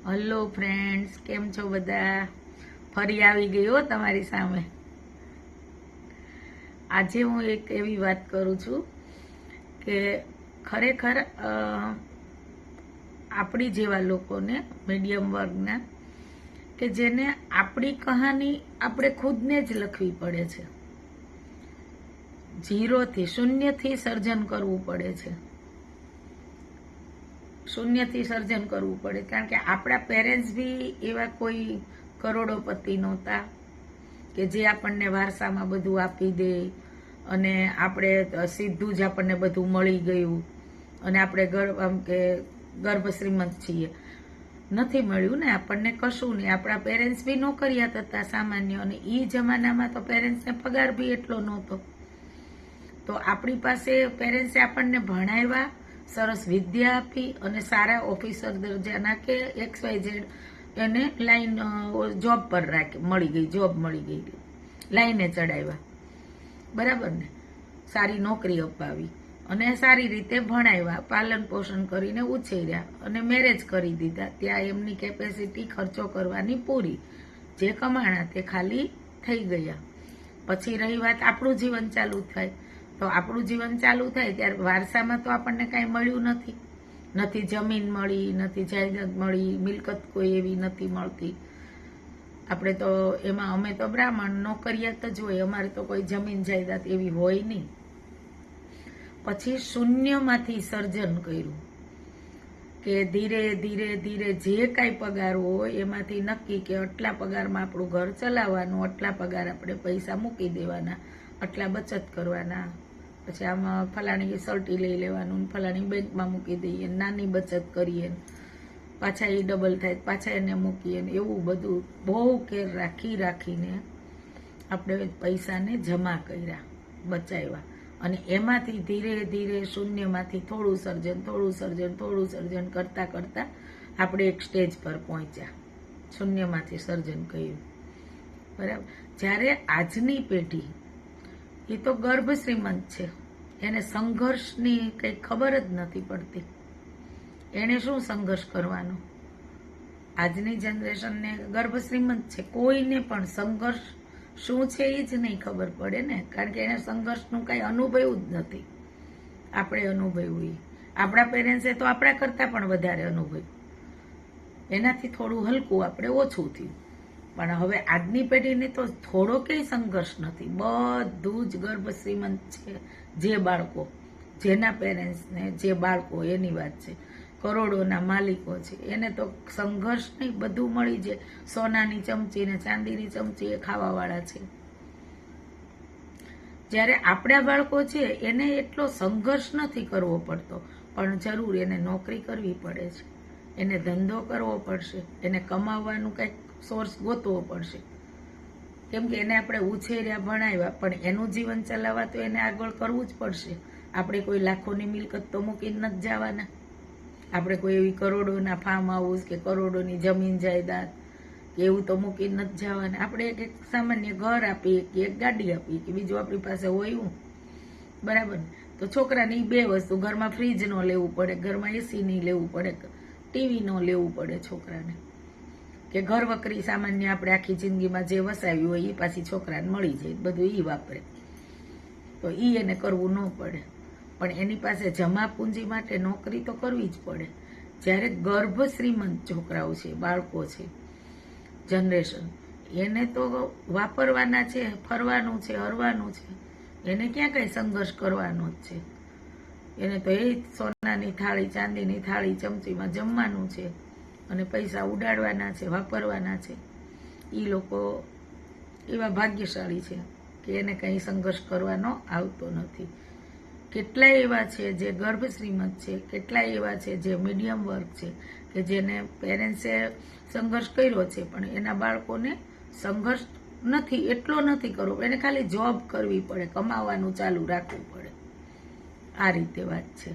Hello friends, કેમ છો બધા? ફરી આવી ગઈ હો તમારી સામે. આજે હું એક એવી વાત કરું છું કે ખરેખર આપણી જેવા લોકોને, મીડિયમ વર્ગના, કે જેને આપણી કહાની આપણે ખુદને જ લખવી પડે છે. ઝીરોથી, શૂન્યથી સર્જન કરવું પડે છે. શૂન્યથી સર્જન કરવું પડે, કારણ કે આપણા પેરેન્ટ્સ બી એવા કોઈ કરોડોપતિ નહોતા કે જે આપણને વારસામાં બધું આપી દે અને આપણે સીધું જ આપણને બધું મળી ગયું અને આપણે ગર્ભ શ્રીમંત છીએ. નથી મળ્યું ને આપણને કશું નહીં. આપણા પેરેન્ટ્સ બી નોકરિયાત હતા સામાન્ય, અને એ જમાનામાં તો પેરેન્ટ્સને પગાર બી એટલો નહોતો. તો આપણી પાસે પેરેન્ટ્સે આપણને ભણાવ્યા, સરસ વિદ્યા આપી અને સારા ઓફિસર દરજાના કે XYZ એને લાઈન જોબ પર મળી ગઈ, લાઈને ચડાવ્યા, બરાબર ને? સારી નોકરી અપાવી અને સારી રીતે ભણાવ્યા, પાલન પોષણ કરીને ઉછેર્યા અને મેરેજ કરી દીધા. ત્યાં એમની કેપેસિટી ખર્ચો કરવાની પૂરી, જે કમાણા તે ખાલી થઈ ગયા. પછી રહી વાત આપણું જીવન ચાલુ થાય, તો આપણું જીવન ચાલુ થાય ત્યારે વારસામાં તો આપણને કાંઈ મળ્યું નથી. નથી જમીન મળી, નથી જાયદાદ મળી, મિલકત કોઈ એવી નથી મળતી. આપણે તો એમાં અમે તો બ્રાહ્મણ નોકરિયાત જ હોય, અમારે તો કોઈ જમીન જાયદાદ એવી હોય નહીં. પછી શૂન્યમાંથી સર્જન કર્યું કે ધીરે ધીરે ધીરે જે કાંઈ પગાર હોય એમાંથી નક્કી કે આટલા પગારમાં આપણું ઘર ચલાવવાનું, આટલા પગાર આપણે પૈસા મૂકી દેવાના, આટલા બચત કરવાના. પછી આમાં ફલાણી સર્ટી લઈ લેવાનું, ફલાણી બેંકમાં મૂકી દઈએ, નાની બચત કરીએ, પાછા એ ડબલ થાય, પાછા એને મૂકીએ, એવું બધું બહુ કેર રાખીને આપણે પૈસાને જમા કર્યા, બચાવ્યા. અને એમાંથી ધીરે ધીરે શૂન્યમાંથી થોડું સર્જન કરતા કરતા આપણે એક સ્ટેજ પર પહોંચ્યા, શૂન્યમાંથી સર્જન કર્યું, બરાબર. જ્યારે આજની પેઢી એ તો ગર્ભ શ્રીમંત છે, એને સંઘર્ષની કંઈ ખબર જ નથી પડતી. એને શું સંઘર્ષ કરવાનો? આજની જનરેશનને ગર્ભ શ્રીમંત છે, કોઈને પણ સંઘર્ષ શું છે એ જ નહીં ખબર પડે ને, કારણ કે એને સંઘર્ષનું કાંઈ અનુભવ્યું જ નથી. આપણે અનુભવ્યું, આપણા પેરેન્ટ્સે તો આપણા કરતાં પણ વધારે અનુભવ્યું, એનાથી થોડું હલકું આપણે ઓછું થયું. પણ હવે આજની પેઢીને તો થોડો કંઈ સંઘર્ષ નથી, બધું જ ગર્ભ શ્રીમંત છે. જે બાળકો, જેના પેરેન્ટ્સને જે બાળકો, એની વાત છે, કરોડોના માલિકો છે, એને તો સંઘર્ષ નહીં, બધું મળી જાય. સોનાની ચમચી ને ચાંદીની ચમચી એ ખાવાવાળા છે. જ્યારે આપણા બાળકો છે એને એટલો સંઘર્ષ નથી કરવો પડતો, પણ જરૂર એને નોકરી કરવી પડે છે, એને ધંધો કરવો પડશે, એને કમાવવાનું કંઈક સોર્સ ગોતવો પડશે. કેમ કે એને આપણે ઉછેર્યા, ભણાવ્યા, પણ એનું જીવન ચલાવવા તો એને આગળ કરવું જ પડશે. આપણે કોઈ લાખોની મિલકત તો મૂકીને નથી જવાના. આપણે કોઈ એવી કરોડોના ફાર્મ હાઉસ કે કરોડોની જમીન જાયદાદ કે એવું તો મૂકીને નથી જવાના. આપણે એક સામાન્ય ઘર આપીએ કે એક ગાડી આપીએ કે બીજું આપણી પાસે હોય એવું, બરાબર. તો છોકરાની 2 વસ્તુ, ઘરમાં ફ્રીજ ન લેવું પડે, ઘરમાં એસી નહીં લેવું પડે, ટીવી ન લેવું પડે છોકરાને, કે ઘર વકરી સામાન્ય આપણે આખી જિંદગીમાં જે વસાવ્યું હોય એ પાછી છોકરાને મળી જાય, બધું એ વાપરે, તો એ એને કરવું ન પડે. પણ એની પાસે જમા પૂંજી માટે નોકરી તો કરવી જ પડે. જ્યારે ગર્ભ શ્રીમંત છોકરાઓ છે, બાળકો છે, જનરેશન, એને તો વાપરવાના છે, ફરવાનું છે, હરવાનું છે, એને ક્યાં કંઈ સંઘર્ષ કરવાનો જ છે. એને તો એ સોનાની થાળી, ચાંદીની થાળી, ચમચીમાં જમવાનું છે અને પૈસા ઉડાડવાના છે, વાપરવાના છે. એ લોકો એવા ભાગ્યશાળી છે કે એને કંઈ સંઘર્ષ કરવાનો આવતો નથી. કેટલાય એવા છે જે ગર્ભ શ્રીમંત છે, કેટલાય એવા છે જે મીડિયમ વર્ગ છે કે જેને પેરેન્ટ્સે સંઘર્ષ કર્યો છે, પણ એના બાળકોને સંઘર્ષ નથી, એટલો નથી કરવો, એને ખાલી જોબ કરવી પડે, કમાવાનું ચાલુ રાખવું પડે. આ રીતે વાત છે.